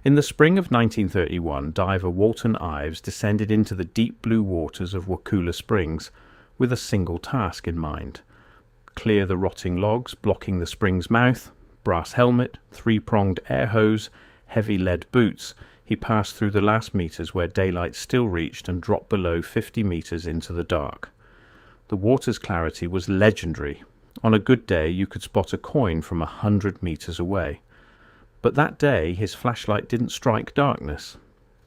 In the spring of 1931, diver Walton Ives descended into the deep blue waters of Wakulla Springs with a single task in mind: clear the rotting logs blocking the spring's mouth. Brass helmet, three-pronged air hose, heavy lead boots, he passed through the last meters where daylight still reached and dropped below 50 meters into the dark. The water's clarity was legendary. On a good day you could spot a coin from 100 meters away. But that day his flashlight didn't strike darkness.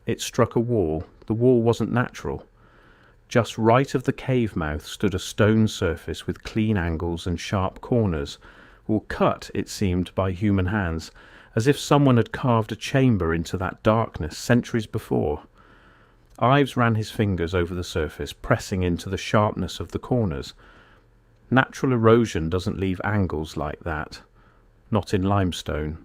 It struck a wall. The wall wasn't natural. Just right of the cave mouth stood a stone surface with clean angles and sharp corners, all cut, it seemed, by human hands, as if someone had carved a chamber into that darkness centuries before. Ives ran his fingers over the surface, pressing into the sharpness of the corners. Natural erosion doesn't leave angles like that. Not in limestone.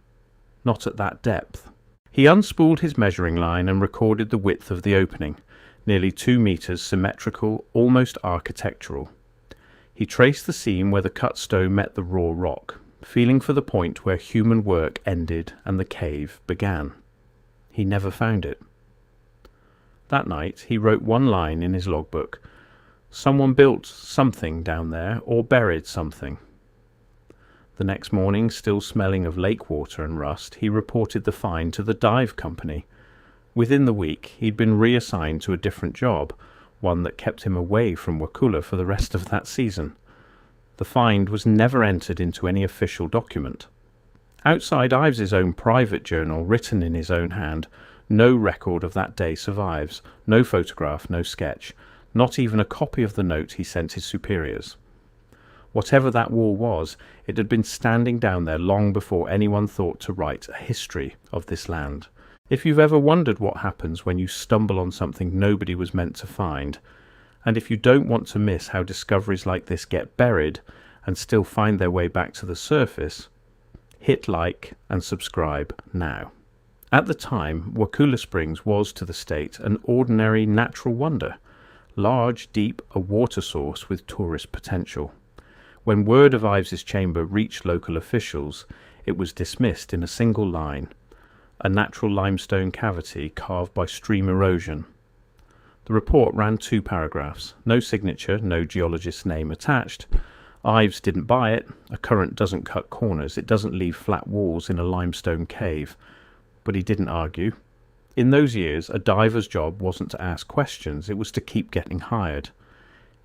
Not at that depth. He unspooled his measuring line and recorded the width of the opening, nearly 2 meters, symmetrical, almost architectural. He traced the seam where the cut stone met the raw rock, feeling for the point where human work ended and the cave began. He never found it. That night he wrote one line in his logbook: "Someone built something down there or buried something." The next morning, still smelling of lake water and rust, he reported the find to the dive company. Within the week he'd been reassigned to a different job, one that kept him away from Wakulla for the rest of that season. The find was never entered into any official document. Outside Ives's own private journal, written in his own hand, no record of that day survives, no photograph, no sketch, not even a copy of the note he sent his superiors. Whatever that wall was, it had been standing down there long before anyone thought to write a history of this land. If you've ever wondered what happens when you stumble on something nobody was meant to find, and if you don't want to miss how discoveries like this get buried and still find their way back to the surface, hit like and subscribe now. At the time, Wakulla Springs was to the state an ordinary natural wonder, large, deep, a water source with tourist potential. When word of Ives's chamber reached local officials, it was dismissed in a single line: a natural limestone cavity carved by stream erosion. The report ran 2 paragraphs, no signature, no geologist's name attached. Ives didn't buy it. A current doesn't cut corners, it doesn't leave flat walls in a limestone cave. But he didn't argue. In those years, a diver's job wasn't to ask questions, it was to keep getting hired.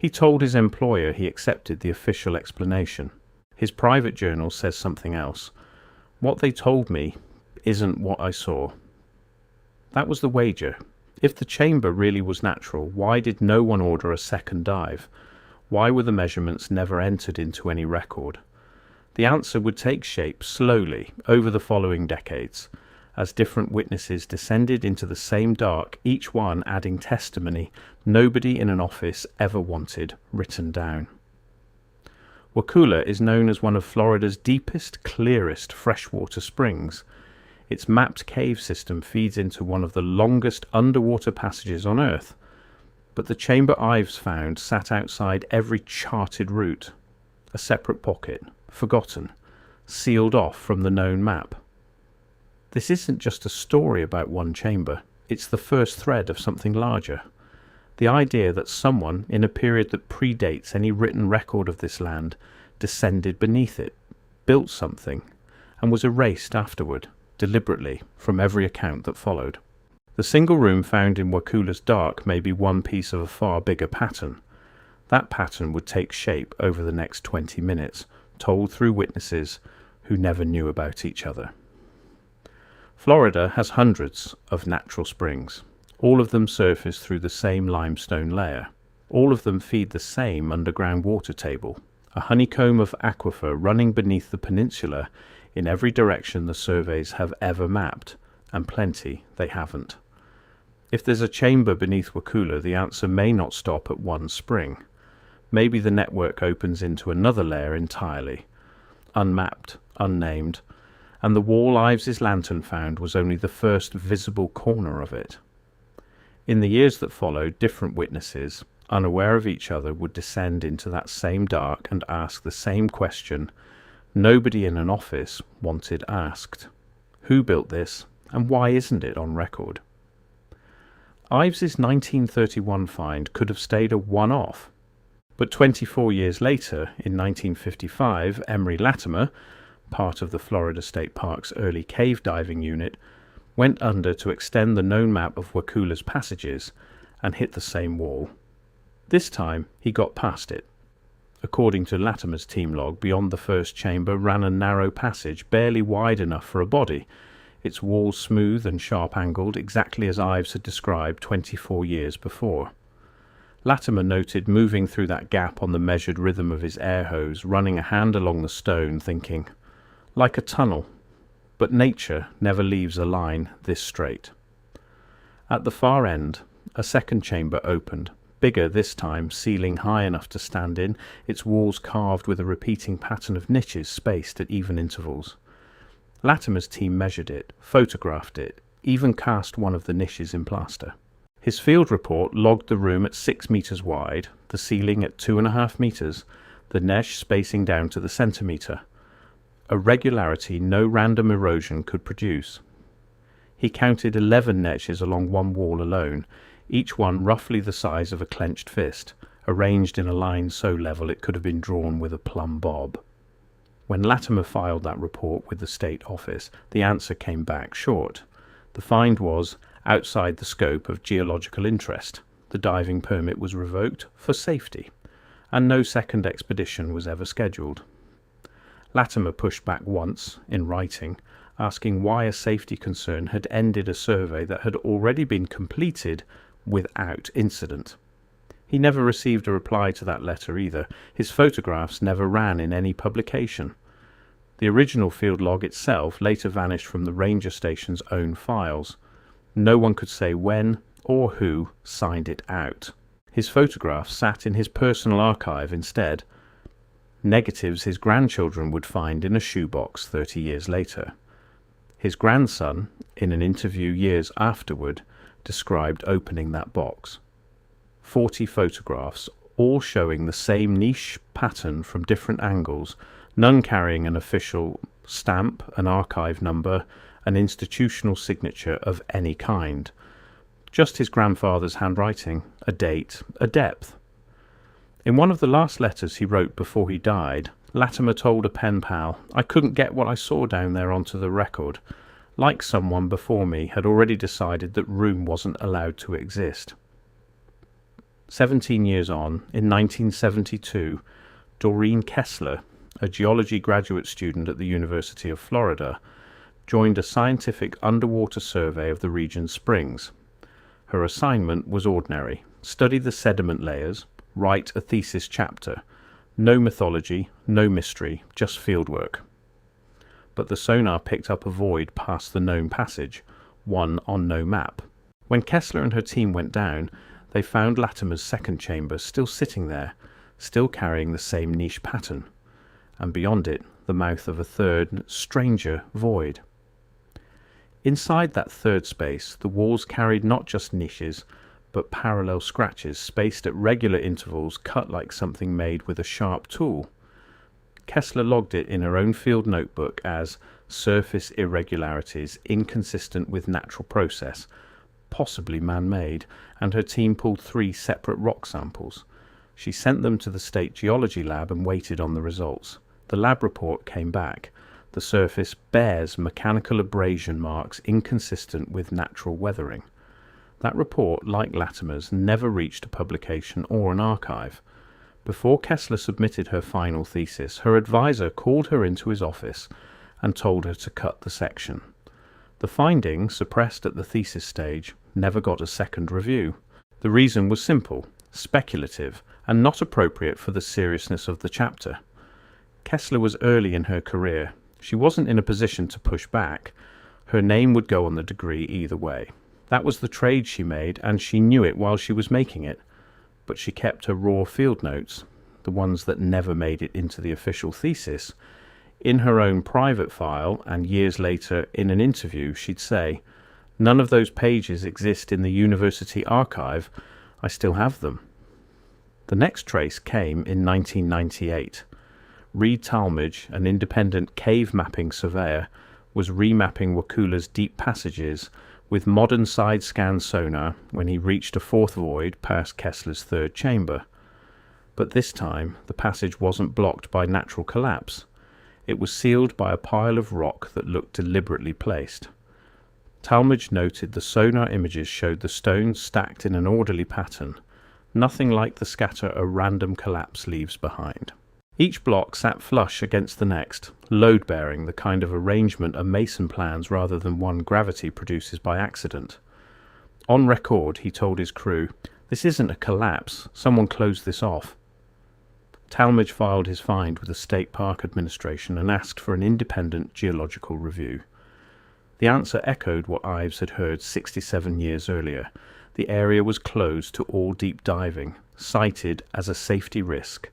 He told his employer he accepted the official explanation. His private journal says something else. "What they told me isn't what I saw." That was the wager. If the chamber really was natural, why did no one order a second dive? Why were the measurements never entered into any record? The answer would take shape slowly over the following decades, as different witnesses descended into the same dark, each one adding testimony nobody in an office ever wanted written down. Wakulla is known as one of Florida's deepest, clearest freshwater springs. Its mapped cave system feeds into one of the longest underwater passages on Earth, but the chamber Ives found sat outside every charted route, a separate pocket, forgotten, sealed off from the known map. This isn't just a story about one chamber, it's the first thread of something larger. The idea that someone, in a period that predates any written record of this land, descended beneath it, built something, and was erased afterward, deliberately, from every account that followed. The single room found in Wakulla's dark may be one piece of a far bigger pattern. That pattern would take shape over the next 20 minutes, told through witnesses who never knew about each other. Florida has hundreds of natural springs. All of them surface through the same limestone layer. All of them feed the same underground water table, a honeycomb of aquifer running beneath the peninsula in every direction the surveys have ever mapped, and plenty they haven't. If there's a chamber beneath Wakulla, the answer may not stop at one spring. Maybe the network opens into another layer entirely, unmapped, unnamed, and the wall Ives's lantern found was only the first visible corner of it. In the years that followed, different witnesses, unaware of each other, would descend into that same dark and ask the same question nobody in an office wanted asked. Who built this? And why isn't it on record? Ives's 1931 find could have stayed a one-off, but 24 years later, in 1955, Emery Lattimer, part of the Florida State Park's early cave diving unit, went under to extend the known map of Wakulla's passages and hit the same wall. This time he got past it. According to Lattimer's team log, beyond the first chamber ran a narrow passage barely wide enough for a body, its walls smooth and sharp-angled, exactly as Ives had described 24 years before. Lattimer noted moving through that gap on the measured rhythm of his air hose, running a hand along the stone, thinking, like a tunnel, but nature never leaves a line this straight. At the far end, a second chamber opened, bigger this time, ceiling high enough to stand in, its walls carved with a repeating pattern of niches spaced at even intervals. Lattimer's team measured it, photographed it, even cast one of the niches in plaster. His field report logged the room at 6 meters wide, the ceiling at 2.5 meters, the niche spacing down to the centimeter. A regularity no random erosion could produce. He counted 11 niches along one wall alone, each one roughly the size of a clenched fist, arranged in a line so level it could have been drawn with a plumb bob. When Lattimer filed that report with the state office, the answer came back short. The find was outside the scope of geological interest. The diving permit was revoked for safety, and no second expedition was ever scheduled. Lattimer pushed back once, in writing, asking why a safety concern had ended a survey that had already been completed without incident. He never received a reply to that letter either. His photographs never ran in any publication. The original field log itself later vanished from the ranger station's own files. No one could say when or who signed it out. His photographs sat in his personal archive instead, negatives his grandchildren would find in a shoebox 30 years later. His grandson, in an interview years afterward, described opening that box. 40 photographs, all showing the same niche pattern from different angles, none carrying an official stamp, an archive number, an institutional signature of any kind. Just his grandfather's handwriting, a date, a depth. In one of the last letters he wrote before he died, Lattimer told a pen pal, "I couldn't get what I saw down there onto the record. Like someone before me had already decided that room wasn't allowed to exist." 17 years on, in 1972, Doreen Kessler, a geology graduate student at the University of Florida, joined a scientific underwater survey of the region's springs. Her assignment was ordinary: study the sediment layers, write a thesis chapter. No mythology, no mystery, just fieldwork. But the sonar picked up a void past the known passage, one on no map. When Kessler and her team went down, they found Lattimer's second chamber still sitting there, still carrying the same niche pattern, and beyond it the mouth of a third, stranger void. Inside that third space, the walls carried not just niches, but parallel scratches spaced at regular intervals, cut like something made with a sharp tool. Kessler logged it in her own field notebook as surface irregularities inconsistent with natural process, possibly man-made, and her team pulled 3 separate rock samples. She sent them to the state geology lab and waited on the results. The lab report came back. The surface bears mechanical abrasion marks inconsistent with natural weathering. That report, like Lattimer's, never reached a publication or an archive. Before Kessler submitted her final thesis, her advisor called her into his office and told her to cut the section. The finding, suppressed at the thesis stage, never got a second review. The reason was simple, speculative, and not appropriate for the seriousness of the chapter. Kessler was early in her career. She wasn't in a position to push back. Her name would go on the degree either way. That was the trade she made, and she knew it while she was making it. But she kept her raw field notes, the ones that never made it into the official thesis. In her own private file, and years later in an interview, she'd say, "None of those pages exist in the university archive. I still have them." The next trace came in 1998. Talmadge, an independent cave mapping surveyor, was remapping Wakulla's deep passages with modern side-scan sonar when he reached a fourth void past Kessler's third chamber. But this time, the passage wasn't blocked by natural collapse. It was sealed by a pile of rock that looked deliberately placed. Talmadge noted the sonar images showed the stones stacked in an orderly pattern, nothing like the scatter a random collapse leaves behind. Each block sat flush against the next, load-bearing, the kind of arrangement a mason plans rather than one gravity produces by accident. On record, he told his crew, "This isn't a collapse, someone closed this off." Talmadge filed his find with the State Park Administration and asked for an independent geological review. The answer echoed what Ives had heard 67 years earlier. The area was closed to all deep diving, cited as a safety risk,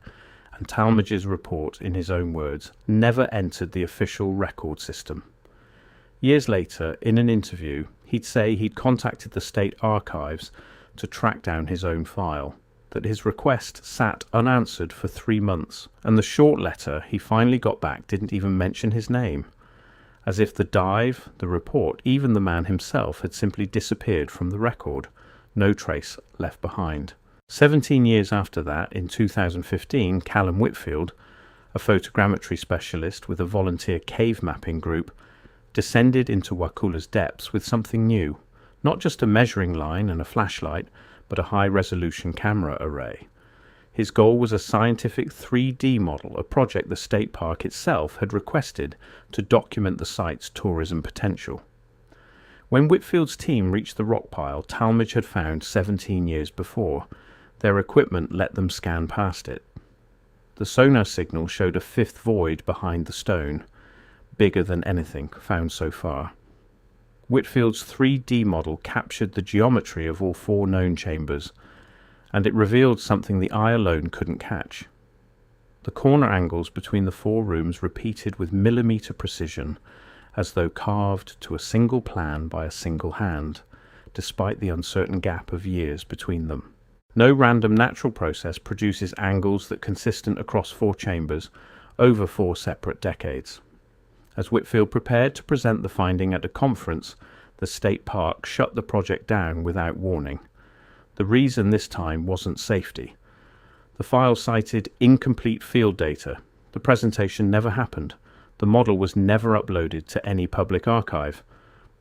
and Talmadge's report, in his own words, never entered the official record system. Years later, in an interview, he'd say he'd contacted the state archives to track down his own file, that his request sat unanswered for 3 months, and the short letter he finally got back didn't even mention his name, as if the dive, the report, even the man himself had simply disappeared from the record, no trace left behind. 17 years after that, in 2015, Callum Whitfield, a photogrammetry specialist with a volunteer cave mapping group, descended into Wakulla's depths with something new, not just a measuring line and a flashlight, but a high-resolution camera array. His goal was a scientific 3D model, a project the state park itself had requested to document the site's tourism potential. When Whitfield's team reached the rock pile Talmadge had found 17 years before, their equipment let them scan past it. The sonar signal showed a fifth void behind the stone, bigger than anything found so far. Whitfield's 3D model captured the geometry of all 4 known chambers, and it revealed something the eye alone couldn't catch. The corner angles between the 4 rooms repeated with millimetre precision, as though carved to a single plan by a single hand, despite the uncertain gap of years between them. No random natural process produces angles that consistent across 4 chambers over 4 separate decades. As Whitfield prepared to present the finding at a conference, the state park shut the project down without warning. The reason this time wasn't safety. The file cited incomplete field data. The presentation never happened. The model was never uploaded to any public archive.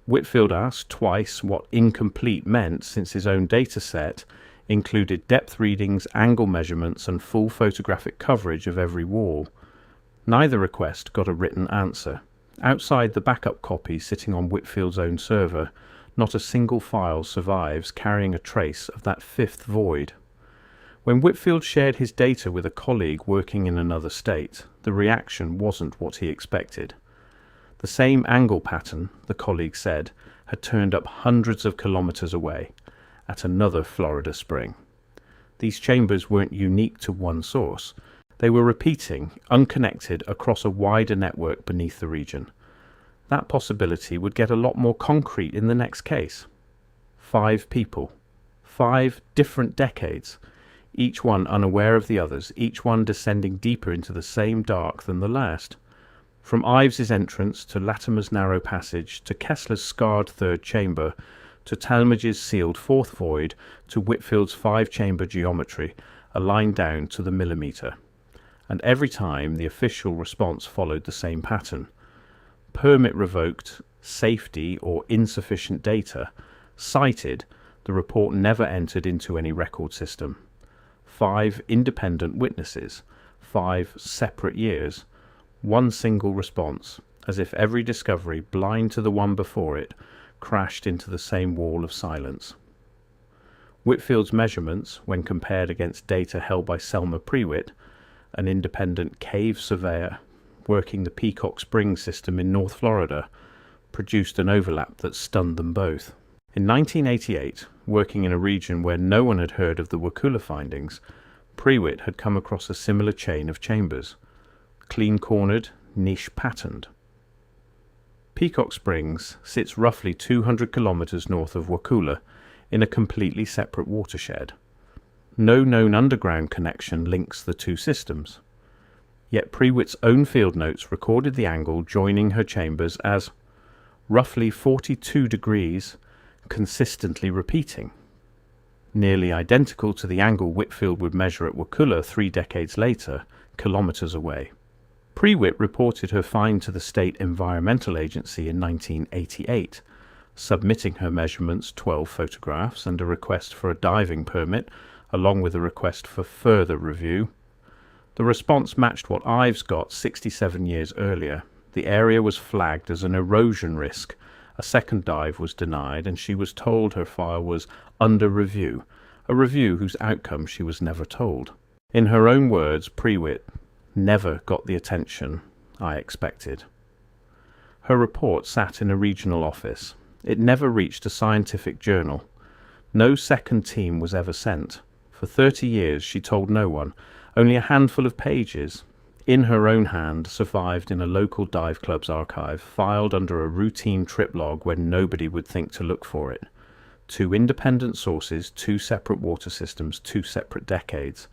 Whitfield asked twice what incomplete meant, since his own data set included depth readings, angle measurements, and full photographic coverage of every wall. Neither request got a written answer. Outside the backup copy sitting on Whitfield's own server, not a single file survives carrying a trace of that fifth void. When Whitfield shared his data with a colleague working in another state, the reaction wasn't what he expected. The same angle pattern, the colleague said, had turned up hundreds of kilometers away, at another Florida spring. These chambers weren't unique to one source. They were repeating, unconnected, across a wider network beneath the region. That possibility would get a lot more concrete in the next case. 5 people. 5 different decades. Each one unaware of the others, each one descending deeper into the same dark than the last. From Ives's entrance to Lattimer's narrow passage, to Kessler's scarred third chamber, to Talmadge's sealed fourth void, to Whitfield's 5-chamber geometry, a line down to the millimetre. And every time the official response followed the same pattern. Permit revoked, safety or insufficient data, cited, the report never entered into any record system. 5 independent witnesses, 5 separate years, one single response, as if every discovery, blind to the one before it, crashed into the same wall of silence. Whitfield's measurements, when compared against data held by Prewitt, an independent cave surveyor working the Peacock Springs system in North Florida, produced an overlap that stunned them both. In 1988, working in a region where no one had heard of the Wakulla findings, Prewitt had come across a similar chain of chambers, clean-cornered, niche-patterned. Peacock Springs sits roughly 200 kilometers north of Wakulla in a completely separate watershed. No known underground connection links the 2 systems. Yet Prewitt's own field notes recorded the angle joining her chambers as roughly 42 degrees, consistently repeating. Nearly identical to the angle Whitfield would measure at Wakulla 3 decades later, kilometres away. Prewitt reported her find to the State Environmental Agency in 1988, submitting her measurements, 12 photographs, and a request for a diving permit, along with a request for further review. The response matched what Ives got 67 years earlier. The area was flagged as an erosion risk. A second dive was denied, and she was told her file was under review, a review whose outcome she was never told. In her own words, Prewitt never got the attention I expected. Her report sat in a regional office. It never reached a scientific journal. No second team was ever sent. For 30 years she told no one. Only a handful of pages, in her own hand, survived in a local dive club's archive, filed under a routine trip log when nobody would think to look for it. 2 independent sources, 2 separate water systems, 2 separate decades.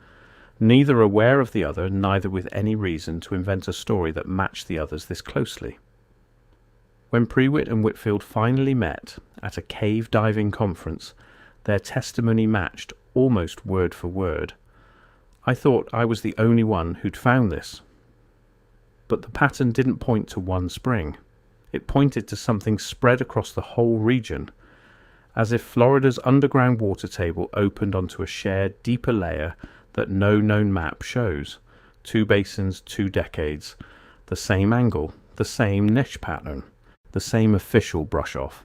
Neither aware of the other, neither with any reason to invent a story that matched the others this closely. When Prewitt and Whitfield finally met at a cave diving conference, their testimony matched almost word for word. I thought I was the only one who'd found this. But the pattern didn't point to one spring. It pointed to something spread across the whole region, as if Florida's underground water table opened onto a shared, deeper layer that no known map shows. 2 basins, 2 decades, the same angle, the same niche pattern, the same official brush-off.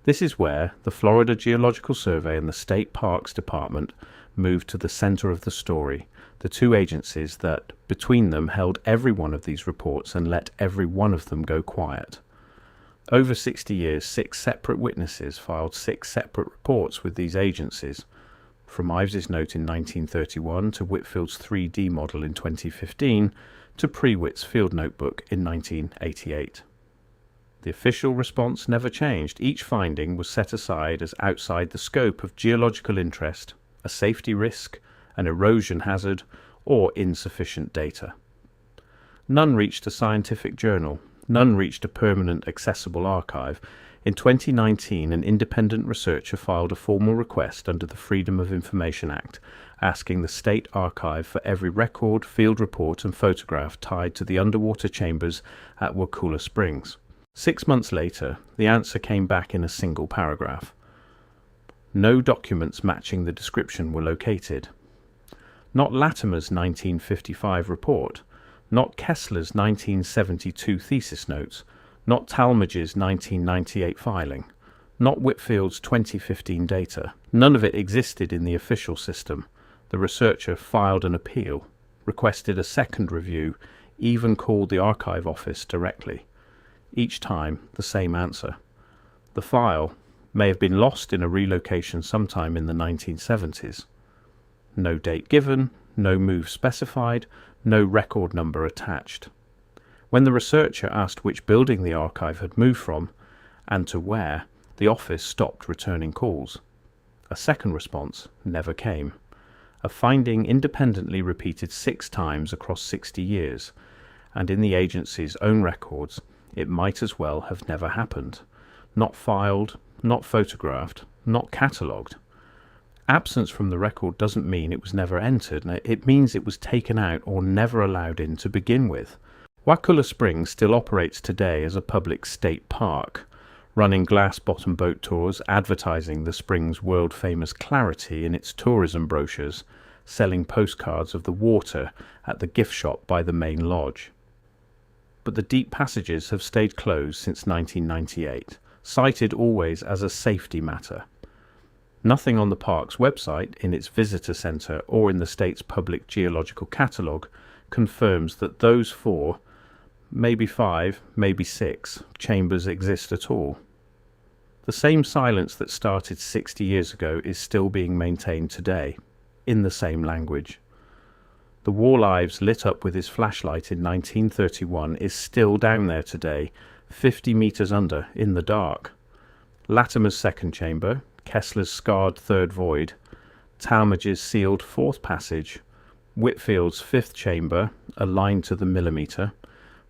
This is where the Florida Geological Survey and the State Parks Department moved to the center of the story, the 2 agencies that, between them, held every one of these reports and let every one of them go quiet. Over 60 years, 6 separate witnesses filed 6 separate reports with these agencies, from Ives's note in 1931 to Whitfield's 3D model in 2015 to Prewitt's field notebook in 1988. The official response never changed. Each finding was set aside as outside the scope of geological interest, a safety risk, an erosion hazard, or insufficient data. None reached a scientific journal. None reached a permanent accessible archive. In 2019, an independent researcher filed a formal request under the Freedom of Information Act, asking the State Archive for every record, field report and photograph tied to the underwater chambers at Wakulla Springs. 6 months later, the answer came back in a single paragraph. No documents matching the description were located. Not Lattimer's 1955 report, not Kessler's 1972 thesis notes, not Talmadge's 1998 filing, not Whitfield's 2015 data. None of it existed in the official system. The researcher filed an appeal, requested a second review, even called the archive office directly. Each time, the same answer. The file may have been lost in a relocation sometime in the 1970s. No date given, no move specified, no record number attached. When the researcher asked which building the archive had moved from, and to where, the office stopped returning calls. A second response never came. A finding independently repeated 6 times across 60 years, and in the agency's own records, it might as well have never happened. Not filed, not photographed, not catalogued. Absence from the record doesn't mean it was never entered. It means it was taken out or never allowed in to begin with. Wakulla Springs still operates today as a public state park, running glass-bottom boat tours, advertising the spring's world-famous clarity in its tourism brochures, selling postcards of the water at the gift shop by the main lodge. But the deep passages have stayed closed since 1998, cited always as a safety matter. Nothing on the park's website, in its visitor centre, or in the state's public geological catalogue confirms that those 4, maybe 5, maybe 6, chambers exist at all. The same silence that started 60 years ago is still being maintained today, in the same language. The Walton Ives lit up with his flashlight in 1931 is still down there today, 50 metres under, in the dark. Lattimer's second chamber, Kessler's scarred third void, Talmadge's sealed fourth passage, Whitfield's fifth chamber, aligned to the millimetre,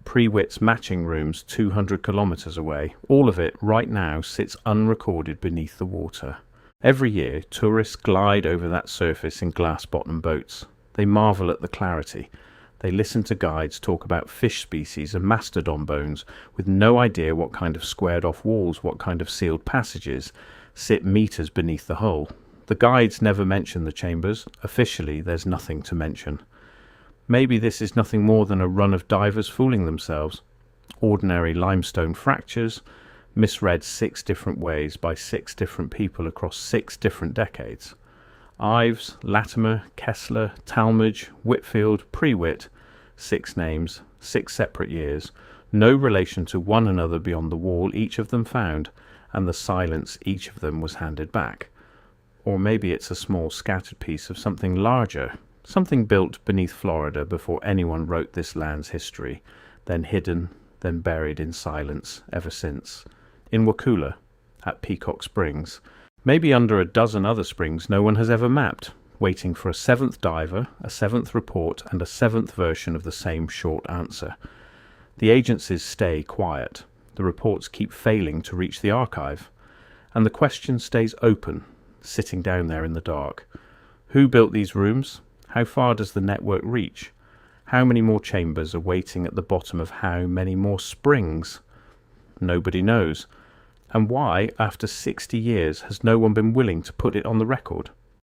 Prewitt's matching rooms 200 kilometres away. All of it, right now, sits unrecorded beneath the water. Every year, tourists glide over that surface in glass-bottom boats. They marvel at the clarity. They listen to guides talk about fish species and mastodon bones, with no idea what kind of squared-off walls, what kind of sealed passages sit metres beneath the hull. The guides never mention the chambers. Officially, there's nothing to mention. Maybe this is nothing more than a run of divers fooling themselves. Ordinary limestone fractures, misread 6 different ways by 6 different people across 6 different decades. Ives, Lattimer, Kessler, Talmadge, Whitfield, Prewitt, 6 names, 6 separate years, no relation to one another beyond the wall each of them found, and the silence each of them was handed back. Or maybe it's a small scattered piece of something larger, something built beneath Florida before anyone wrote this land's history, then hidden, then buried in silence ever since. In Wakulla, at Peacock Springs, maybe under a dozen other springs no one has ever mapped, waiting for a 7th diver, a 7th report, and a 7th version of the same short answer. The agencies stay quiet. The reports keep failing to reach the archive. And the question stays open, sitting down there in the dark. Who built these rooms? How far does the network reach? How many more chambers are waiting at the bottom of how many more springs? Nobody knows. And why, after 60 years, has no one been willing to put it on the record?